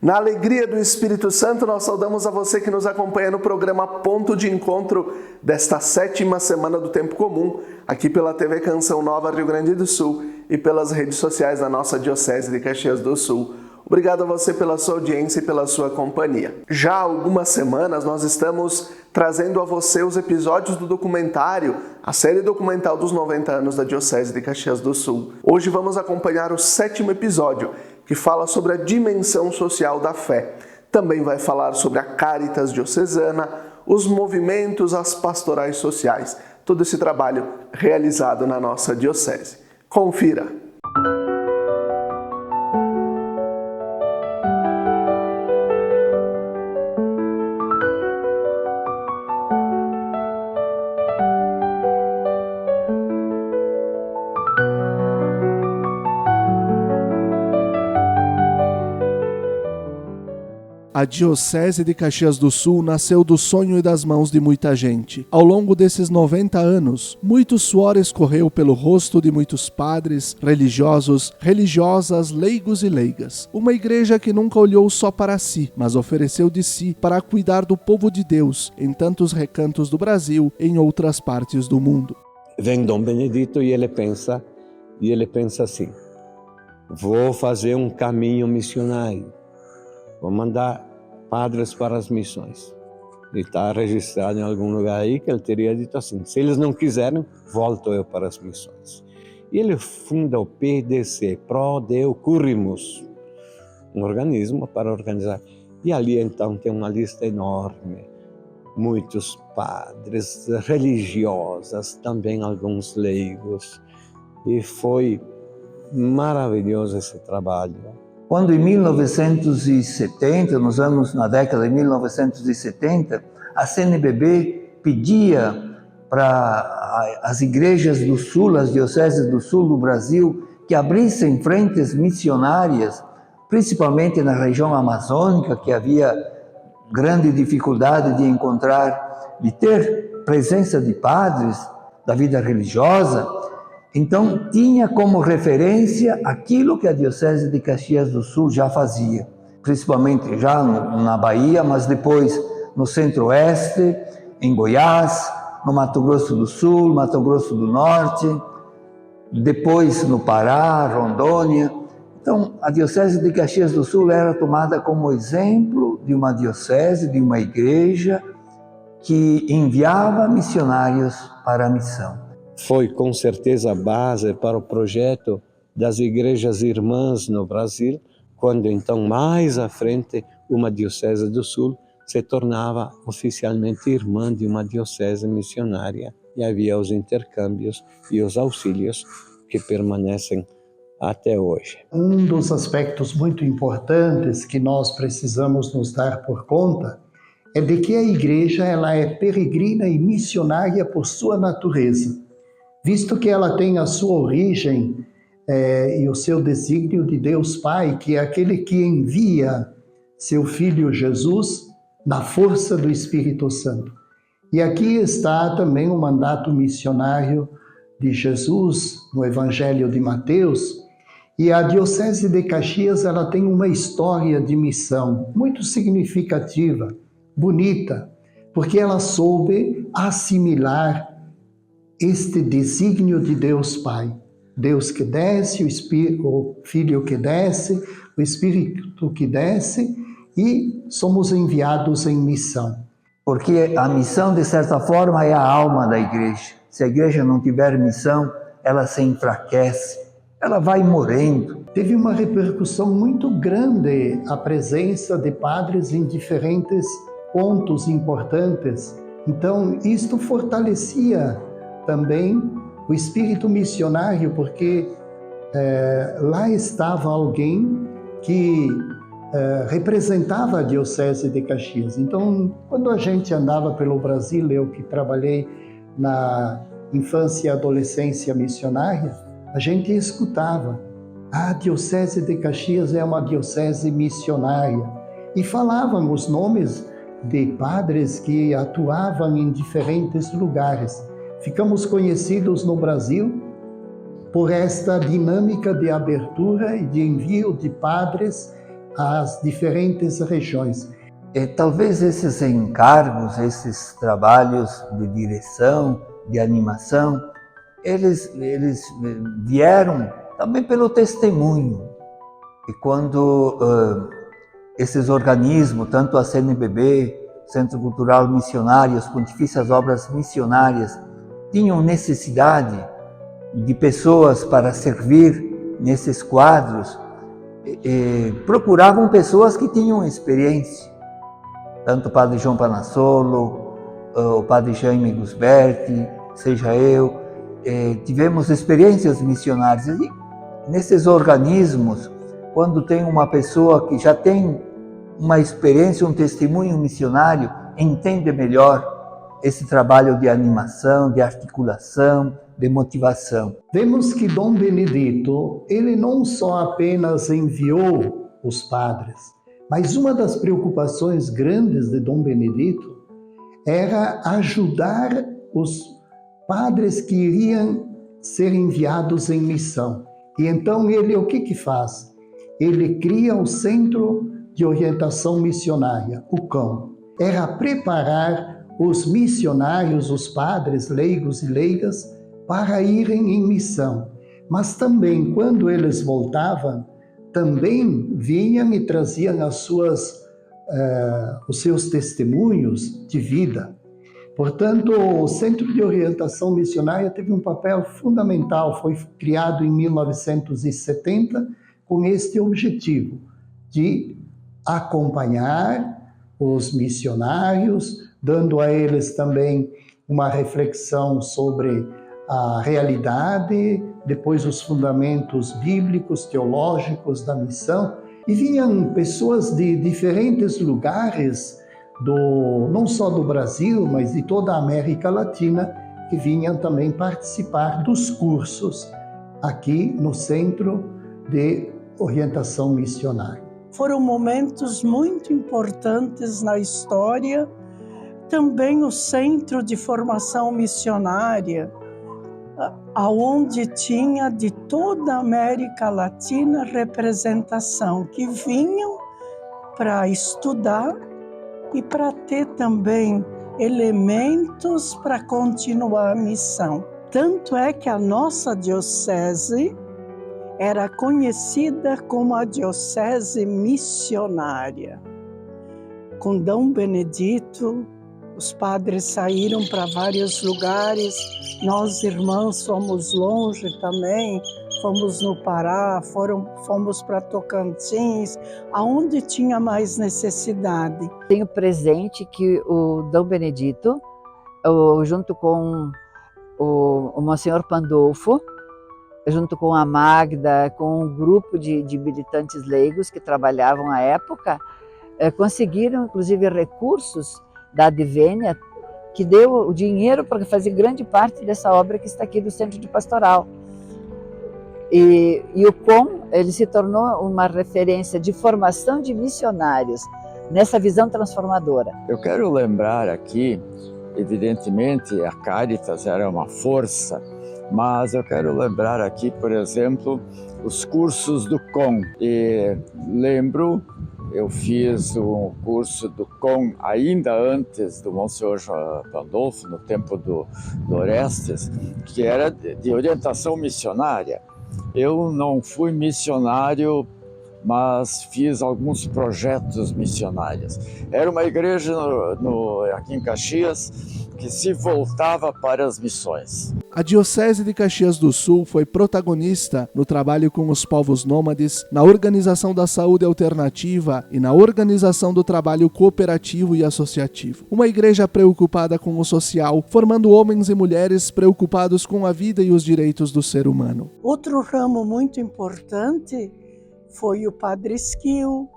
Na alegria do Espírito Santo, nós saudamos a você que nos acompanha no programa Ponto de Encontro desta 7ª semana do Tempo Comum, aqui pela TV Canção Nova Rio Grande do Sul e pelas redes sociais da nossa Diocese de Caxias do Sul. Obrigado a você pela sua audiência e pela sua companhia. Já há algumas semanas nós estamos trazendo a você os episódios do documentário, a série documental dos 90 anos da Diocese de Caxias do Sul. Hoje vamos acompanhar o 7º episódio, que fala sobre a dimensão social da fé. Também vai falar sobre a Caritas diocesana, os movimentos, as pastorais sociais, todo esse trabalho realizado na nossa diocese. Confira! A Diocese de Caxias do Sul nasceu do sonho e das mãos de muita gente. Ao longo desses 90 anos, muito suor escorreu pelo rosto de muitos padres, religiosos, religiosas, leigos e leigas. Uma igreja que nunca olhou só para si, mas ofereceu de si para cuidar do povo de Deus em tantos recantos do Brasil e em outras partes do mundo. Vem Dom Benedito e ele pensa assim: vou fazer um caminho missionário, vou mandar padres para as missões. E está registrado em algum lugar aí que ele teria dito assim: se eles não quiserem, volto eu para as missões. E ele funda o PDC, Pro Deo Currimus, um organismo para organizar. E ali então tem uma lista enorme, muitos padres, religiosas, também alguns leigos. E foi maravilhoso esse trabalho. Quando em 1970, na década de 1970, a CNBB pedia para as igrejas do Sul, as dioceses do Sul do Brasil, que abrissem frentes missionárias, principalmente na região amazônica, que havia grande dificuldade de ter presença de padres da vida religiosa. Então, tinha como referência aquilo que a Diocese de Caxias do Sul já fazia, principalmente já na Bahia, mas depois no Centro-Oeste, em Goiás, no Mato Grosso do Sul, Mato Grosso do Norte, depois no Pará, Rondônia. Então, a Diocese de Caxias do Sul era tomada como exemplo de uma diocese, de uma igreja que enviava missionários para a missão. Foi com certeza a base para o projeto das igrejas irmãs no Brasil, quando então mais à frente uma diocese do Sul se tornava oficialmente irmã de uma diocese missionária e havia os intercâmbios e os auxílios que permanecem até hoje. Um dos aspectos muito importantes que nós precisamos nos dar por conta é de que a igreja ela é peregrina e missionária por sua natureza, visto que ela tem a sua origem e o seu desígnio de Deus Pai, que é aquele que envia seu Filho Jesus na força do Espírito Santo. E aqui está também o mandato missionário de Jesus no Evangelho de Mateus. E a Diocese de Caxias ela tem uma história de missão muito significativa, bonita, porque ela soube assimilar este desígnio de Deus Pai. Deus que desce, o Filho que desce, o Espírito que desce e somos enviados em missão. Porque a missão, de certa forma, é a alma da igreja. Se a igreja não tiver missão, ela se enfraquece, ela vai morrendo. Teve uma repercussão muito grande a presença de padres em diferentes pontos importantes. Então, isto fortalecia também o espírito missionário, porque lá estava alguém que representava a Diocese de Caxias. Então, quando a gente andava pelo Brasil, eu que trabalhei na infância e adolescência missionária, a gente escutava: a Diocese de Caxias é uma diocese missionária. E falavam os nomes de padres que atuavam em diferentes lugares. Ficamos conhecidos no Brasil por esta dinâmica de abertura e de envio de padres às diferentes regiões. Talvez esses encargos, esses trabalhos de direção, de animação, eles vieram também pelo testemunho. E quando esses organismos, tanto a CNBB, Centro Cultural Missionário, as Pontifícias Obras Missionárias, tinham necessidade de pessoas para servir nesses quadros, procuravam pessoas que tinham experiência. Tanto o Padre João Panassolo, o Padre Jaime Gusberti, seja eu, tivemos experiências missionárias. E nesses organismos, quando tem uma pessoa que já tem uma experiência, um testemunho missionário, entende melhor esse trabalho de animação, de articulação, de motivação. Vemos que Dom Benedito, ele não só apenas enviou os padres, mas uma das preocupações grandes de Dom Benedito era ajudar os padres que iriam ser enviados em missão. E então ele o que faz? Ele cria o Centro de Orientação Missionária, o CAM. Era preparar os missionários, os padres leigos e leigas, para irem em missão. Mas também, quando eles voltavam, também vinham e traziam os seus testemunhos de vida. Portanto, o Centro de Orientação Missionária teve um papel fundamental, foi criado em 1970 com este objetivo de acompanhar os missionários, dando a eles também uma reflexão sobre a realidade, depois os fundamentos bíblicos, teológicos da missão. E vinham pessoas de diferentes lugares, não só do Brasil, mas de toda a América Latina, que vinham também participar dos cursos aqui no Centro de Orientação Missionária. Foram momentos muito importantes na história. Também o Centro de Formação Missionária, aonde tinha de toda a América Latina representação, que vinham para estudar e para ter também elementos para continuar a missão. Tanto é que a nossa diocese era conhecida como a diocese missionária. Com Dom Benedito, os padres saíram para vários lugares, nós irmãos fomos longe também, fomos no Pará, fomos para Tocantins, aonde tinha mais necessidade. Tenho presente que o Dom Benedito, junto com o Monsenhor Pandolfo, junto com a Magda, com um grupo de militantes leigos que trabalhavam à época, conseguiram inclusive recursos da Advênia, que deu o dinheiro para fazer grande parte dessa obra que está aqui do Centro de Pastoral. E o COM, ele se tornou uma referência de formação de missionários nessa visão transformadora. Eu quero lembrar aqui, evidentemente, a Caritas era uma força, mas eu quero lembrar aqui, por exemplo, os cursos do COM. E lembro, eu fiz o curso do COM ainda antes do Monsenhor Pandolfo, no tempo do Orestes, que era de orientação missionária. Eu não fui missionário, mas fiz alguns projetos missionários. Era uma igreja aqui em Caxias que se voltava para as missões. A Diocese de Caxias do Sul foi protagonista no trabalho com os povos nômades, na organização da saúde alternativa e na organização do trabalho cooperativo e associativo. Uma igreja preocupada com o social, formando homens e mulheres preocupados com a vida e os direitos do ser humano. Outro ramo muito importante foi o Padre Esquil,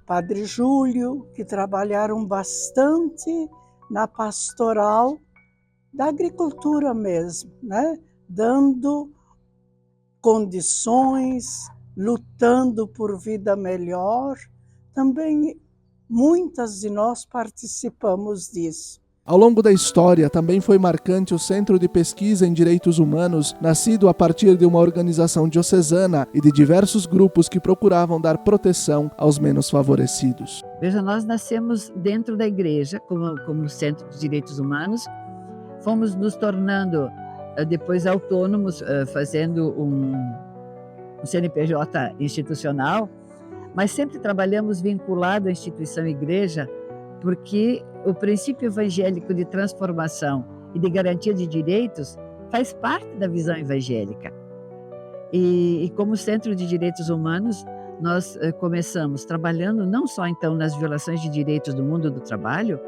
Padre Júlio, que trabalharam bastante na pastoral da agricultura mesmo, né? Dando condições, lutando por vida melhor. Também muitas de nós participamos disso. Ao longo da história, também foi marcante o Centro de Pesquisa em Direitos Humanos, nascido a partir de uma organização diocesana e de diversos grupos que procuravam dar proteção aos menos favorecidos. Veja, nós nascemos dentro da igreja, como Centro de Direitos Humanos, fomos nos tornando depois autônomos, fazendo um CNPJ institucional, mas sempre trabalhamos vinculado à instituição igreja, porque o princípio evangélico de transformação e de garantia de direitos faz parte da visão evangélica. E como Centro de Direitos Humanos, nós começamos trabalhando não só então nas violações de direitos do mundo do trabalho,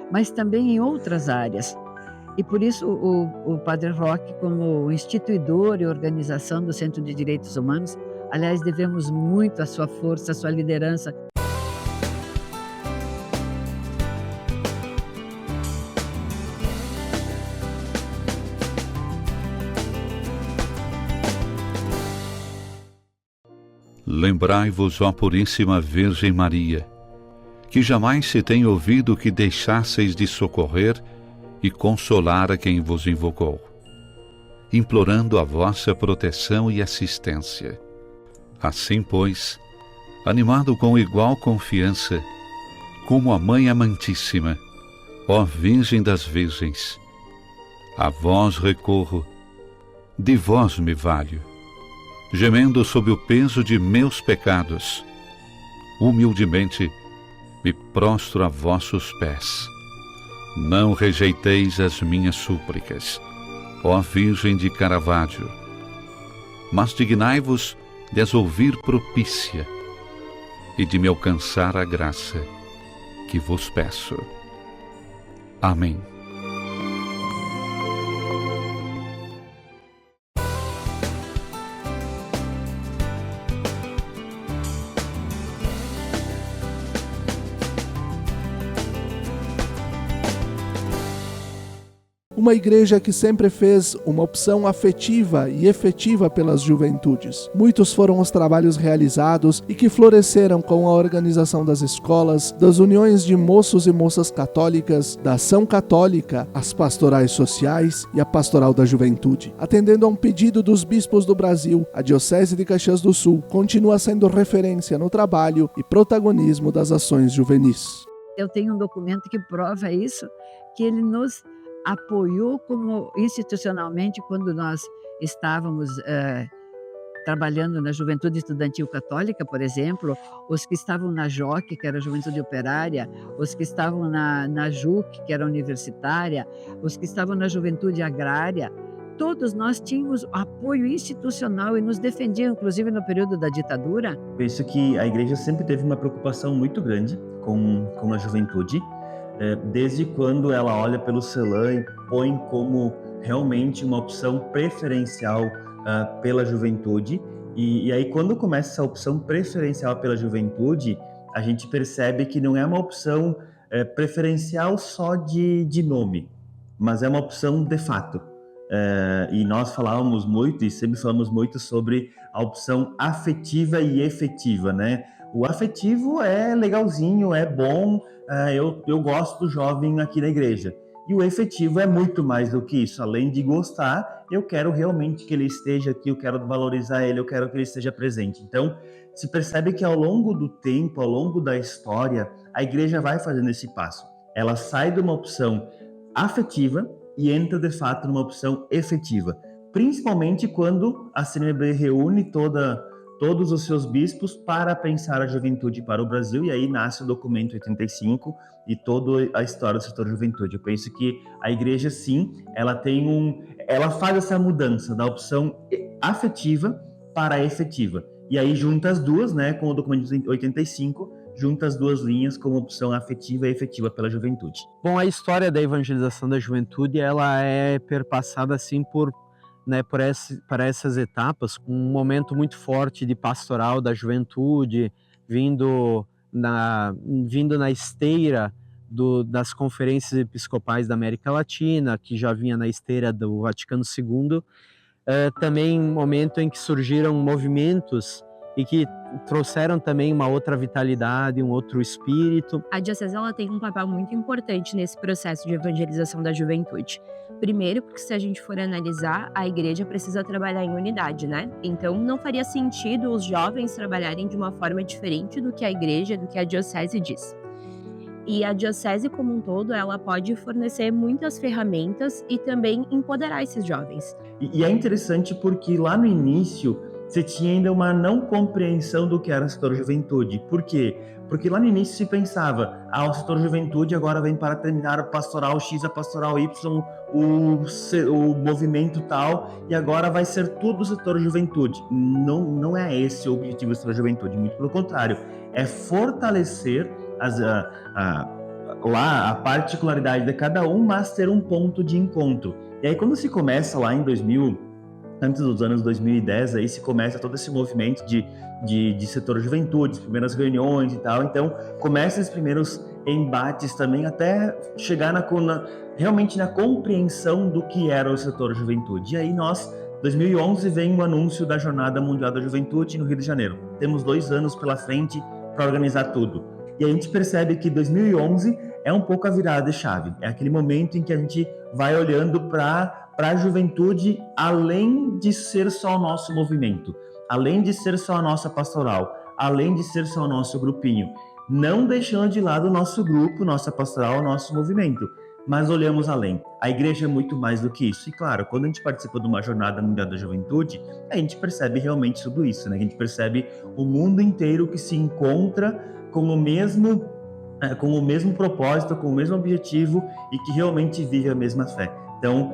mas também em outras áreas. E por isso o Padre Roque, como instituidor e organização do Centro de Direitos Humanos, aliás, devemos muito à sua força, à sua liderança. Lembrai-vos, ó Puríssima Virgem Maria, que jamais se tem ouvido que deixasseis de socorrer e consolar a quem vos invocou, implorando a vossa proteção e assistência. Assim, pois, animado com igual confiança, como a Mãe Amantíssima, ó Virgem das Virgens, a vós recorro, de vós me valho, gemendo sob o peso de meus pecados, humildemente me prostro a vossos pés. Não rejeiteis as minhas súplicas, ó Virgem de Caravaggio, mas dignai-vos de as ouvir propícia e de me alcançar a graça que vos peço. Amém. Uma igreja que sempre fez uma opção afetiva e efetiva pelas juventudes. Muitos foram os trabalhos realizados e que floresceram com a organização das escolas, das uniões de moços e moças católicas, da ação católica, as pastorais sociais e a pastoral da juventude. Atendendo a um pedido dos bispos do Brasil, a Diocese de Caxias do Sul continua sendo referência no trabalho e protagonismo das ações juvenis. Eu tenho um documento que prova isso, que ele nos apoiou como institucionalmente quando nós estávamos trabalhando na Juventude Estudantil Católica, por exemplo, os que estavam na JOC, que era a Juventude Operária, os que estavam na JUC, que era universitária, os que estavam na Juventude Agrária, todos nós tínhamos apoio institucional e nos defendiam, inclusive no período da ditadura. Penso que a igreja sempre teve uma preocupação muito grande com a juventude, desde quando ela olha pelo CELAM e põe como realmente uma opção preferencial pela juventude. E aí, quando começa essa opção preferencial pela juventude, a gente percebe que não é uma opção preferencial só de nome, mas é uma opção de fato. E nós falávamos muito, e sempre falamos muito sobre a opção afetiva e efetiva, né? O afetivo é legalzinho, é bom, eu gosto do jovem aqui na igreja. E o efetivo é muito mais do que isso. Além de gostar, eu quero realmente que ele esteja aqui, eu quero valorizar ele, eu quero que ele esteja presente. Então, se percebe que ao longo do tempo, ao longo da história, a igreja vai fazendo esse passo. Ela sai de uma opção afetiva e entra, de fato, numa opção efetiva. Principalmente quando a CNBB reúne todos os seus bispos para pensar a juventude para o Brasil, e aí nasce o documento 85 e toda a história do setor juventude. Eu penso que a igreja, sim, ela faz essa mudança da opção afetiva para a efetiva. E aí junta as duas, né, com o documento 85, junta as duas linhas como opção afetiva e efetiva pela juventude. Bom, a história da evangelização da juventude, ela é perpassada assim por essas etapas, um momento muito forte de pastoral da juventude, vindo na esteira das conferências episcopais da América Latina, que já vinha na esteira do Vaticano II, também um momento em que surgiram movimentos e que trouxeram também uma outra vitalidade, um outro espírito. A diocese ela tem um papel muito importante nesse processo de evangelização da juventude. Primeiro, porque se a gente for analisar, a igreja precisa trabalhar em unidade, né? Então não faria sentido os jovens trabalharem de uma forma diferente do que a igreja, do que a diocese diz. E a diocese como um todo, ela pode fornecer muitas ferramentas e também empoderar esses jovens. E é interessante porque lá no início você tinha ainda uma não compreensão do que era o setor juventude. Por quê? Porque lá no início se pensava, o setor juventude agora vem para terminar a pastoral X, a pastoral Y, o movimento tal, e agora vai ser tudo o setor juventude. Não é esse o objetivo do setor juventude, muito pelo contrário, é fortalecer a particularidade de cada um, mas ter um ponto de encontro. E aí quando se começa lá em 2000, antes dos anos 2010, aí se começa todo esse movimento de setor juventude, as primeiras reuniões e tal, então começam os primeiros embates também até chegar realmente na compreensão do que era o setor juventude. E aí 2011 vem o anúncio da Jornada Mundial da Juventude no Rio de Janeiro. Temos 2 anos pela frente para organizar tudo. E a gente percebe que 2011 é um pouco a virada de chave, é aquele momento em que a gente vai olhando para a juventude, além de ser só o nosso movimento, além de ser só a nossa pastoral, além de ser só o nosso grupinho, não deixando de lado o nosso grupo, nossa pastoral, o nosso movimento, mas olhamos além. A igreja é muito mais do que isso. E claro, quando a gente participa de uma Jornada Mundial da Juventude, a gente percebe realmente tudo isso, né? A gente percebe o mundo inteiro que se encontra com o mesmo propósito, com o mesmo objetivo e que realmente vive a mesma fé. Então,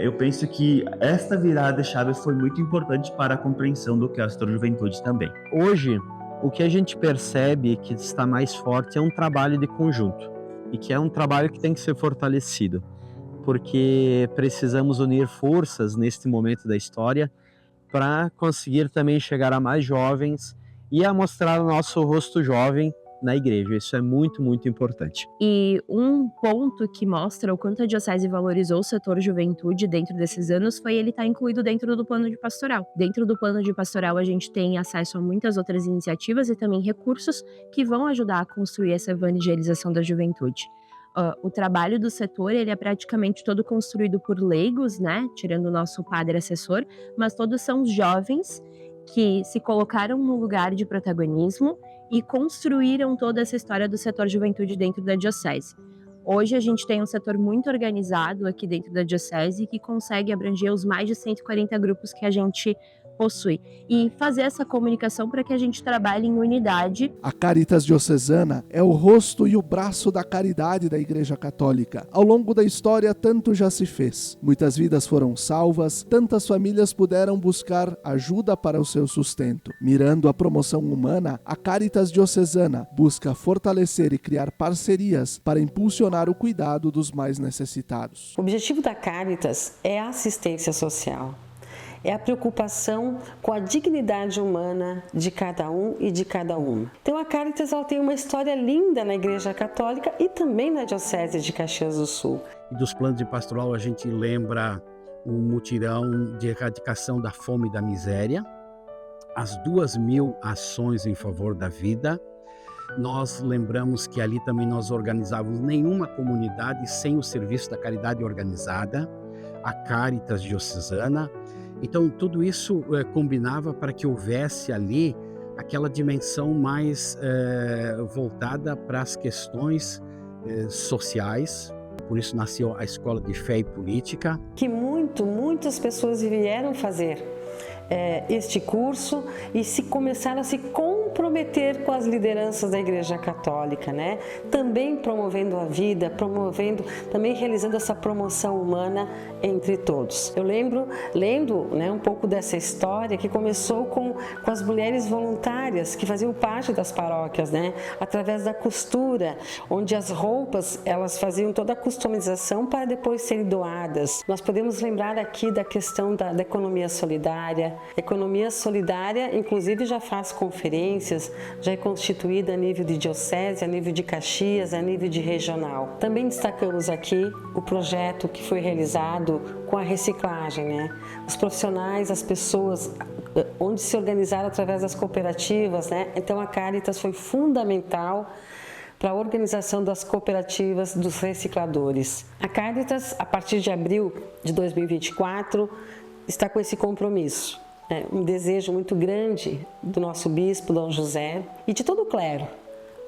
eu penso que esta virada de chave foi muito importante para a compreensão do que é o setor juventude também. Hoje, o que a gente percebe que está mais forte é um trabalho de conjunto e que é um trabalho que tem que ser fortalecido, porque precisamos unir forças neste momento da história para conseguir também chegar a mais jovens e a mostrar o nosso rosto jovem na igreja. Isso é muito, muito importante. E um ponto que mostra o quanto a diocese valorizou o setor juventude dentro desses anos foi ele estar incluído dentro do plano de pastoral. Dentro do plano de pastoral a gente tem acesso a muitas outras iniciativas e também recursos que vão ajudar a construir essa evangelização da juventude. O trabalho do setor ele é praticamente todo construído por leigos, né? Tirando o nosso padre assessor, mas todos são jovens que se colocaram no lugar de protagonismo e construíram toda essa história do setor juventude dentro da diocese. Hoje a gente tem um setor muito organizado aqui dentro da diocese que consegue abranger os mais de 140 grupos que a gente possui e fazer essa comunicação para que a gente trabalhe em unidade. A Caritas Diocesana é o rosto e o braço da caridade da Igreja Católica. Ao longo da história, tanto já se fez. Muitas vidas foram salvas, tantas famílias puderam buscar ajuda para o seu sustento. Mirando a promoção humana, a Caritas Diocesana busca fortalecer e criar parcerias para impulsionar o cuidado dos mais necessitados. O objetivo da Caritas é a assistência social. É a preocupação com a dignidade humana de cada um e de cada uma. Então a Caritas ela tem uma história linda na Igreja Católica e também na Diocese de Caxias do Sul. Dos planos de pastoral a gente lembra o mutirão de erradicação da fome e da miséria, as 2.000 ações em favor da vida. Nós lembramos que ali também nós organizávamos nenhuma comunidade sem o serviço da caridade organizada, a Caritas Diocesana. Então, tudo isso combinava para que houvesse ali aquela dimensão mais voltada para as questões sociais. Por isso nasceu a Escola de Fé e Política. Que muitas pessoas vieram fazer este curso e começaram a se comprometer com as lideranças da Igreja Católica, né? Também promovendo a vida, também realizando essa promoção humana entre todos. Eu lendo, né, um pouco dessa história que começou com as mulheres voluntárias que faziam parte das paróquias, né? Através da costura, onde as roupas elas faziam toda a customização para depois serem doadas. Nós podemos lembrar aqui da questão da economia solidária. Economia solidária, inclusive, já faz conferências, agências já é constituída a nível de diocese, a nível de Caxias, a nível de regional. Também destacamos aqui o projeto que foi realizado com a reciclagem, né? Os profissionais, as pessoas, onde se organizaram através das cooperativas, né? Então a Caritas foi fundamental para a organização das cooperativas dos recicladores. A Caritas, a partir de abril de 2024, está com esse compromisso. Um desejo muito grande do nosso bispo, Dom José, e de todo o clero,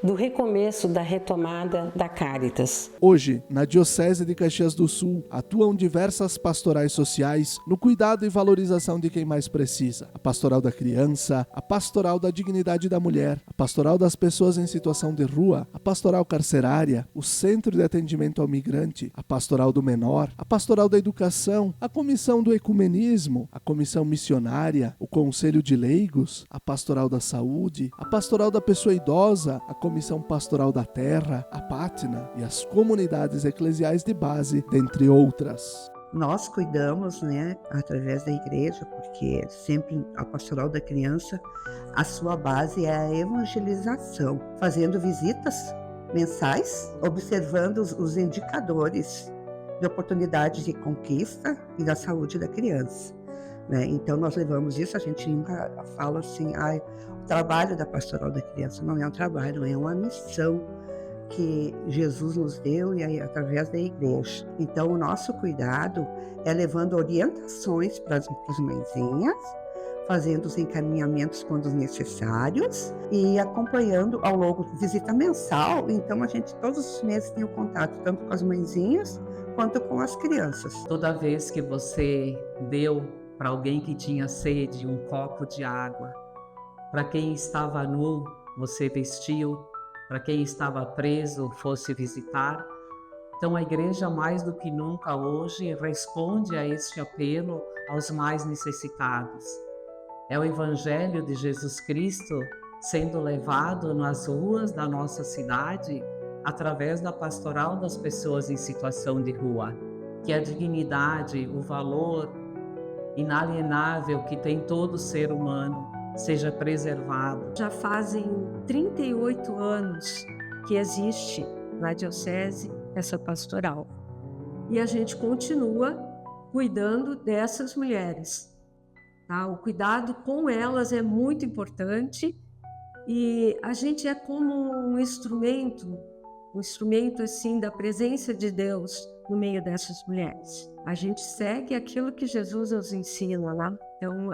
do recomeço, da retomada da Caritas. Hoje, na Diocese de Caxias do Sul, atuam diversas pastorais sociais no cuidado e valorização de quem mais precisa. A Pastoral da Criança, a Pastoral da Dignidade da Mulher, a Pastoral das Pessoas em Situação de Rua, a Pastoral Carcerária, o Centro de Atendimento ao Migrante, a Pastoral do Menor, a Pastoral da Educação, a Comissão do Ecumenismo, a Comissão Missionária, o Conselho de Leigos, a Pastoral da Saúde, a Pastoral da Pessoa Idosa, a Comissão Pastoral da Terra, a Pátina e as comunidades eclesiais de base, dentre outras. Nós cuidamos, através da igreja, porque sempre a Pastoral da Criança, a sua base é a evangelização, fazendo visitas mensais, observando os indicadores de oportunidade de conquista e da saúde da criança. Então nós levamos isso, a gente nunca fala assim, o trabalho da Pastoral da Criança não é um trabalho, é uma missão que Jesus nos deu e aí, através da igreja. Então o nosso cuidado é levando orientações para as mãezinhas, fazendo os encaminhamentos quando necessários e acompanhando ao longo de visita mensal. Então a gente todos os meses tem o contato tanto com as mãezinhas quanto com as crianças. Toda vez que você deu para alguém que tinha sede um copo de água, para quem estava nu, você vestiu, para quem estava preso, fosse visitar. Então a igreja, mais do que nunca hoje, responde a este apelo aos mais necessitados. É o Evangelho de Jesus Cristo sendo levado nas ruas da nossa cidade através da Pastoral das Pessoas em Situação de Rua, que a dignidade, o valor inalienável que tem todo ser humano seja preservado. Já fazem 38 anos que existe na Diocese essa pastoral. E a gente continua cuidando dessas mulheres. Tá? O cuidado com elas é muito importante e a gente é como um instrumento assim da presença de Deus no meio dessas mulheres. A gente segue aquilo que Jesus nos ensina, né? Então,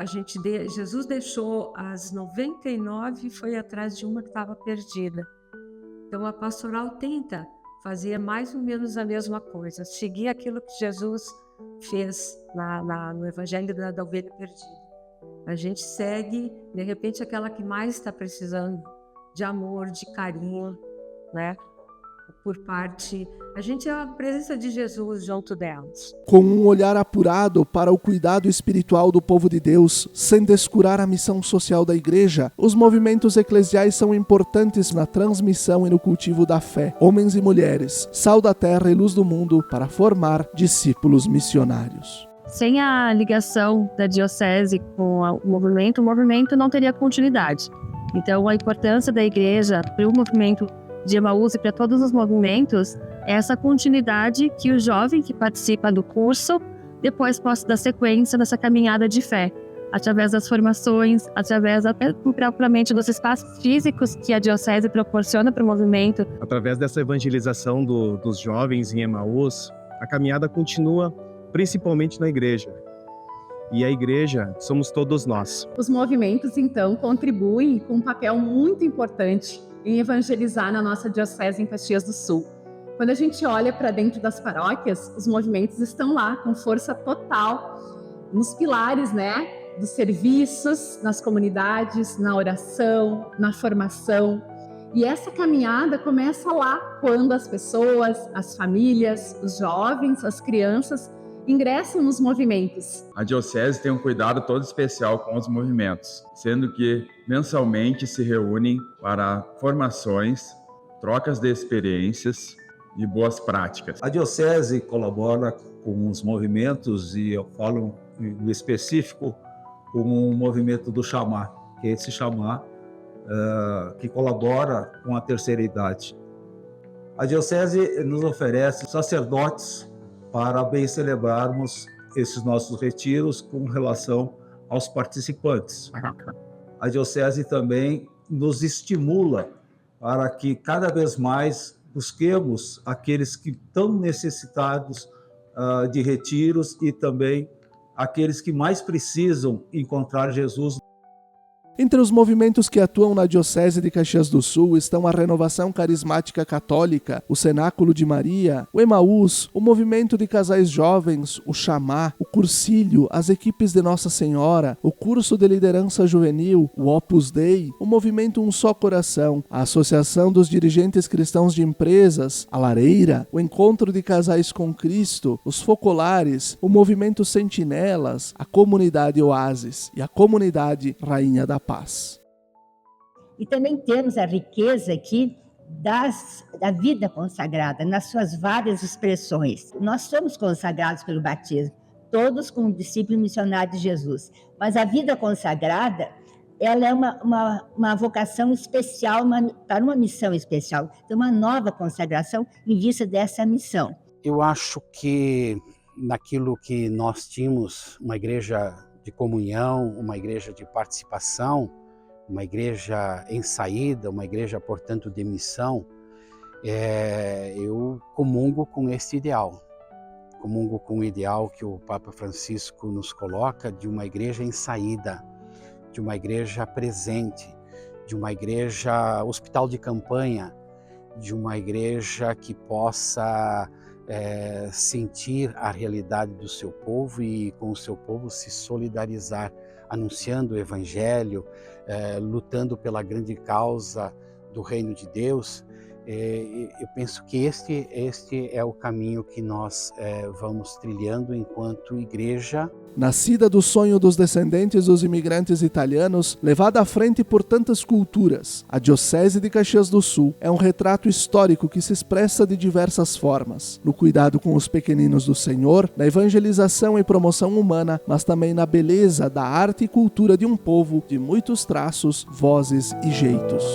Jesus deixou as 99 e foi atrás de uma que estava perdida. Então, a pastoral tenta fazer mais ou menos a mesma coisa, seguir aquilo que Jesus fez no Evangelho da Ovelha Perdida. A gente segue, de repente, aquela que mais está precisando de amor, de carinho, né? Por parte, a gente é a presença de Jesus junto delas. Com um olhar apurado para o cuidado espiritual do povo de Deus, sem descurar a missão social da igreja, os movimentos eclesiais são importantes na transmissão e no cultivo da fé. Homens e mulheres, sal da terra e luz do mundo, para formar discípulos missionários. Sem a ligação da diocese com o movimento não teria continuidade. Então, a importância da igreja para o movimento de Emaús e para todos os movimentos é essa continuidade que o jovem que participa do curso depois possa dar sequência nessa caminhada de fé, através das formações, através até propriamente dos espaços físicos que a diocese proporciona para o movimento. Através dessa evangelização dos jovens em Emaús, a caminhada continua principalmente na igreja. E a igreja somos todos nós. Os movimentos, então, contribuem com um papel muito importante em evangelizar na nossa diocese em Caxias do Sul. Quando a gente olha para dentro das paróquias, os movimentos estão lá com força total nos pilares, dos serviços, nas comunidades, na oração, na formação. E essa caminhada começa lá, quando as pessoas, as famílias, os jovens, as crianças ingressam nos movimentos. A diocese tem um cuidado todo especial com os movimentos, sendo que mensalmente se reúnem para formações, trocas de experiências e boas práticas. A diocese colabora com os movimentos e eu falo em específico com o movimento do chamar, que esse chamar que colabora com a terceira idade. A Diocese nos oferece sacerdotes para bem celebrarmos esses nossos retiros com relação aos participantes. A Diocese também nos estimula para que cada vez mais busquemos aqueles que estão necessitados de retiros e também aqueles que mais precisam encontrar Jesus. Entre os movimentos que atuam na Diocese de Caxias do Sul estão a Renovação Carismática Católica, o Cenáculo de Maria, o Emaús, o Movimento de Casais Jovens, o Chamá, o Cursílio, as equipes de Nossa Senhora, o Curso de Liderança Juvenil, o Opus Dei, o Movimento Um Só Coração, a Associação dos Dirigentes Cristãos de Empresas, a Lareira, o Encontro de Casais com Cristo, os Focolares, o Movimento Sentinelas, a Comunidade Oásis e a Comunidade Rainha da Paz. E também temos a riqueza aqui da vida consagrada, nas suas várias expressões. Nós somos consagrados pelo batismo, todos como discípulos missionários de Jesus. Mas a vida consagrada, ela é uma vocação especial, para uma missão especial. Então, uma nova consagração em vista dessa missão. Eu acho que naquilo que nós tínhamos, uma igreja de comunhão, uma igreja de participação, uma igreja em saída, uma igreja, portanto, de missão, eu comungo com esse ideal. Comungo com o ideal que o Papa Francisco nos coloca de uma igreja em saída, de uma igreja presente, de uma igreja hospital de campanha, de uma igreja que possa sentir a realidade do seu povo e com o seu povo se solidarizar, anunciando o Evangelho, lutando pela grande causa do Reino de Deus. Eu penso que este é o caminho que nós vamos trilhando enquanto igreja. Nascida do sonho dos descendentes dos imigrantes italianos, levada à frente por tantas culturas, a Diocese de Caxias do Sul é um retrato histórico que se expressa de diversas formas, no cuidado com os pequeninos do Senhor, na evangelização e promoção humana, mas também na beleza da arte e cultura de um povo de muitos traços, vozes e jeitos.